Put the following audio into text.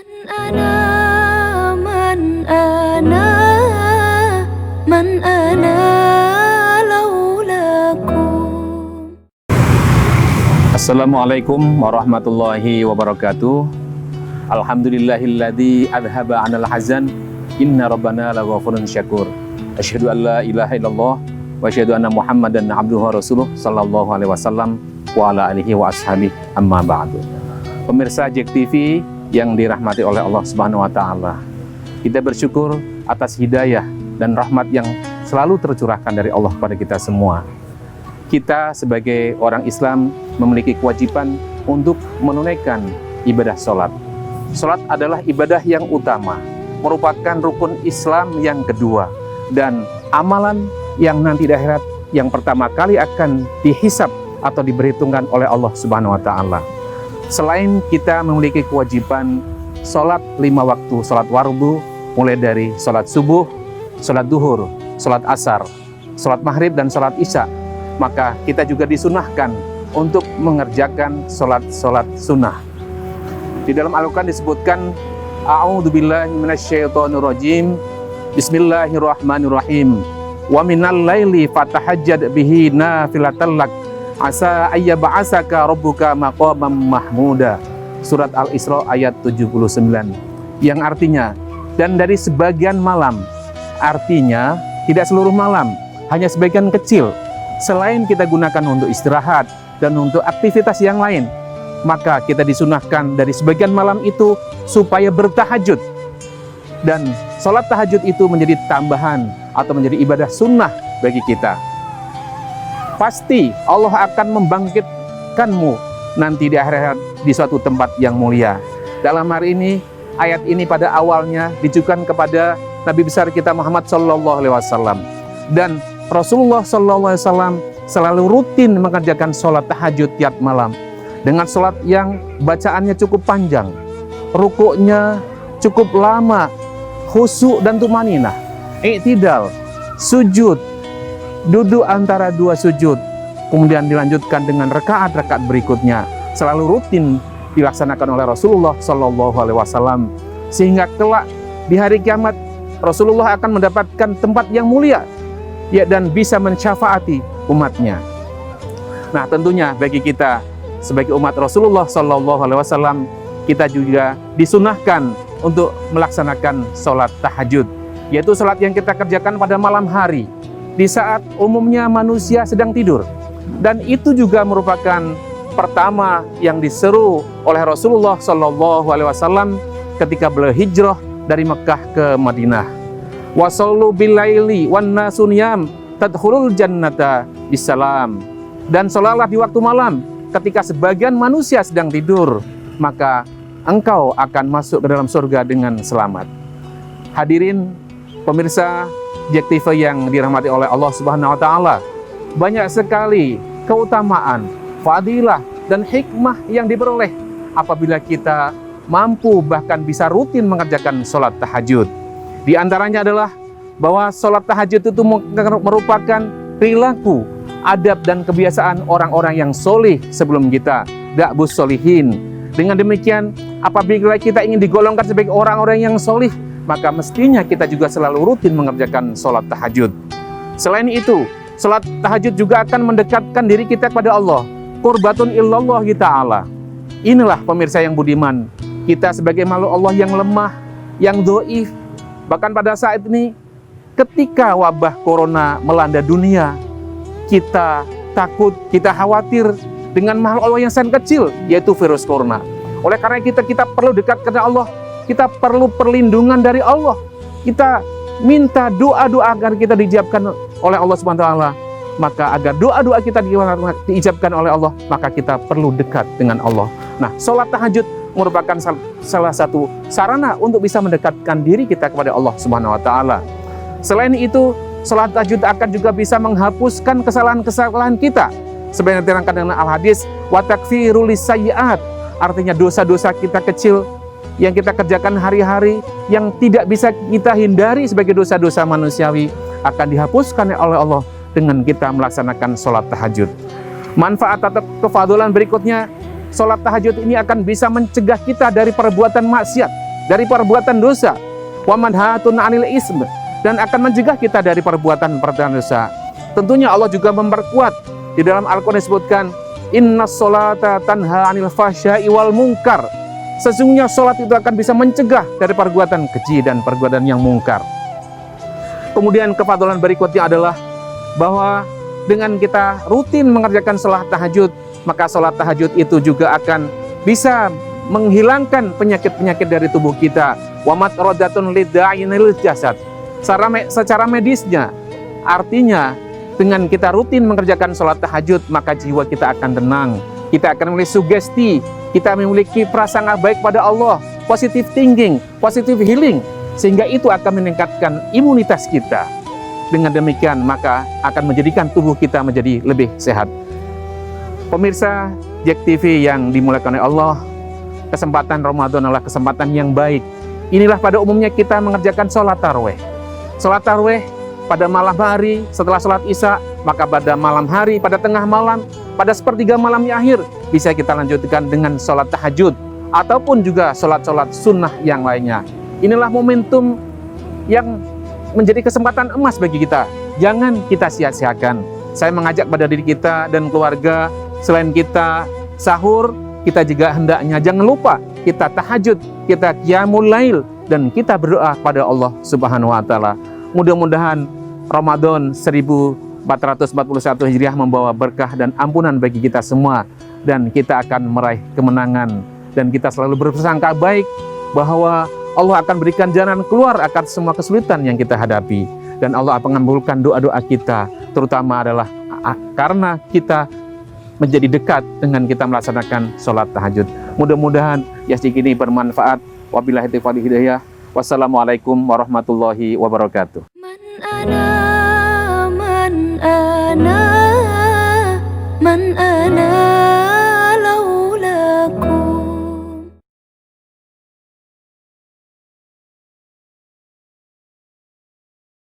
أنا من أنا من أنا لولاكم. Assalamualaikum warahmatullahi wabarakatuh. Alhamdulillahilladzi adhaba 'anal hazan. Inna rabbana laghafurun syakur. Asyhadu an la ilaha illallah wa asyhadu anna Muhammadan abduhu wa rasuluh sallallahu alaihi wasallam wa ala alihi wa ashabihi amma ba'du. Pemirsa JEK TV yang dirahmati oleh Allah Subhanahu wa taala. Kita bersyukur atas hidayah dan rahmat yang selalu tercurahkan dari Allah kepada kita semua. Kita sebagai orang Islam memiliki kewajiban untuk menunaikan ibadah sholat. Sholat adalah ibadah yang utama, merupakan rukun Islam yang kedua, dan amalan yang nanti di akhirat yang pertama kali akan dihisab atau diperhitungkan oleh Allah Subhanahu wa taala. Selain kita memiliki kewajiban sholat 5 waktu, sholat wardu, mulai dari sholat subuh, sholat duhur, sholat asar, sholat maghrib, dan sholat isya, maka kita juga disunahkan untuk mengerjakan sholat sunnah. Di dalam Al-Quran disebutkan, A'udzubillahi minasyaitonirrajim, Bismillahirrahmanirrahim, wa minal laili fatahajjad bihi nafilatan lak, asa ayyab'asaka rabbuka maqaman mahmuda. Surat Al-Isra ayat 79, yang artinya, dan dari sebagian malam, artinya tidak seluruh malam, hanya sebagian kecil, selain kita gunakan untuk istirahat dan untuk aktivitas yang lain, maka kita disunahkan dari sebagian malam itu supaya bertahajud. Dan sholat tahajud itu menjadi tambahan atau menjadi ibadah sunnah bagi kita. Pasti Allah akan membangkitkanmu nanti di akhirat di suatu tempat yang mulia. Dalam hari ini, ayat ini pada awalnya ditujukan kepada Nabi besar kita Muhammad SAW. Dan Rasulullah SAW selalu rutin mengerjakan sholat tahajud tiap malam, dengan sholat yang bacaannya cukup panjang, rukuknya cukup lama, khusyuk dan tumaninah, i'tidal, sujud, duduk antara dua sujud, kemudian dilanjutkan dengan rakaat-rakaat berikutnya, selalu rutin dilaksanakan oleh Rasulullah SAW, sehingga kelak di hari kiamat Rasulullah akan mendapatkan tempat yang mulia, ya, dan bisa mensyafaati umatnya. Nah, tentunya bagi kita sebagai umat Rasulullah SAW, kita juga disunahkan untuk melaksanakan sholat tahajud, yaitu sholat yang kita kerjakan pada malam hari, di saat umumnya manusia sedang tidur. Dan itu juga merupakan pertama yang diseru oleh Rasulullah SAW ketika beliau hijrah dari Mekah ke Madinah. Wasallu bilaili wan nasu niyam tadkhulul jannata bisalam. Dan sholatlah di waktu malam ketika sebagian manusia sedang tidur, maka engkau akan masuk ke dalam surga dengan selamat. Hadirin pemirsa JEK TV yang dirahmati oleh Allah Subhanahu wa taala, banyak sekali keutamaan, fadilah, dan hikmah yang diperoleh apabila kita mampu bahkan bisa rutin mengerjakan sholat tahajud. Di antaranya adalah bahwa sholat tahajud itu merupakan perilaku, adab, dan kebiasaan orang-orang yang solih sebelum kita, da'bus solihin. Dengan demikian, apabila kita ingin digolongkan sebagai orang-orang yang solih, maka mestinya kita juga selalu rutin mengerjakan sholat tahajud. Selain itu, sholat tahajud juga akan mendekatkan diri kita kepada Allah. Qurbatun illallahi ta'ala. Inilah pemirsa yang budiman, kita sebagai makhluk Allah yang lemah, yang dhaif. Bahkan pada saat ini, ketika wabah corona melanda dunia, kita takut, kita khawatir dengan makhluk Allah yang sangat kecil, yaitu virus corona. Oleh karena kita perlu dekat kepada Allah, kita perlu perlindungan dari Allah, kita minta doa-doa agar kita dijawabkan oleh Allah Subhanahu wa taala. Maka agar doa-doa kita diijabkan oleh Allah, maka kita perlu dekat dengan Allah. Nah, sholat tahajud merupakan salah satu sarana untuk bisa mendekatkan diri kita kepada Allah Subhanahu wa taala. Selain itu, sholat tahajud akan juga bisa menghapuskan kesalahan-kesalahan kita. Sebenarnya diterangkan dengan al-hadis, wa takfirul lisayyi'at, artinya dosa-dosa kita kecil yang kita kerjakan hari-hari, yang tidak bisa kita hindari sebagai dosa-dosa manusiawi, akan dihapuskan oleh Allah dengan kita melaksanakan sholat tahajud. Manfaat atau kefadulan berikutnya, sholat tahajud ini akan bisa mencegah kita dari perbuatan maksiat. dari perbuatan dosa, wa manhatun 'anil ism, dan akan mencegah kita dari perbuatan-perbuatan dosa. Tentunya Allah juga memperkuat di dalam Al-Qur'an disebutkan innas sholata tanha 'anil fahsya'i wal munkar. Sesungguhnya sholat itu akan bisa mencegah dari perbuatan keji dan perbuatan yang mungkar. Kemudian kefadalan berikutnya adalah bahwa dengan kita rutin mengerjakan sholat tahajud, maka sholat tahajud itu juga akan bisa menghilangkan penyakit-penyakit dari tubuh kita. Wa matradatun lida'inil jasad. Secara medisnya, artinya dengan kita rutin mengerjakan sholat tahajud, maka jiwa kita akan tenang. Kita akan memiliki sugesti, kita memiliki prasangka baik pada Allah, positive thinking, positive healing, sehingga itu akan meningkatkan imunitas kita. Dengan demikian maka akan menjadikan tubuh kita menjadi lebih sehat. Pemirsa JEK TV yang dimuliakan oleh Allah, kesempatan Ramadan adalah kesempatan yang baik. Inilah pada umumnya kita mengerjakan sholat tarawih. Sholat tarawih pada malam hari setelah sholat isya, maka pada malam hari, pada tengah malam, pada sepertiga malam akhir bisa kita lanjutkan dengan sholat tahajud ataupun juga sholat-sholat sunnah yang lainnya. Inilah momentum yang menjadi kesempatan emas bagi kita. Jangan kita sia-siakan. Saya mengajak pada diri kita dan keluarga, selain kita sahur, kita juga hendaknya jangan lupa kita tahajud, kita qiyamul lail, dan kita berdoa pada Allah Subhanahu wa taala. Mudah-mudahan Ramadan 1441 Hijriah membawa berkah dan ampunan bagi kita semua, dan kita akan meraih kemenangan, dan kita selalu bersangka baik bahwa Allah akan berikan jalan keluar akan semua kesulitan yang kita hadapi, dan Allah akan mengabulkan doa-doa kita, terutama adalah karena kita menjadi dekat dengan kita melaksanakan sholat tahajud. Mudah-mudahan yasdik ini bermanfaat. Wabillahi taufiq wal hidayah. Wassalamualaikum warahmatullahi wabarakatuh. Man ana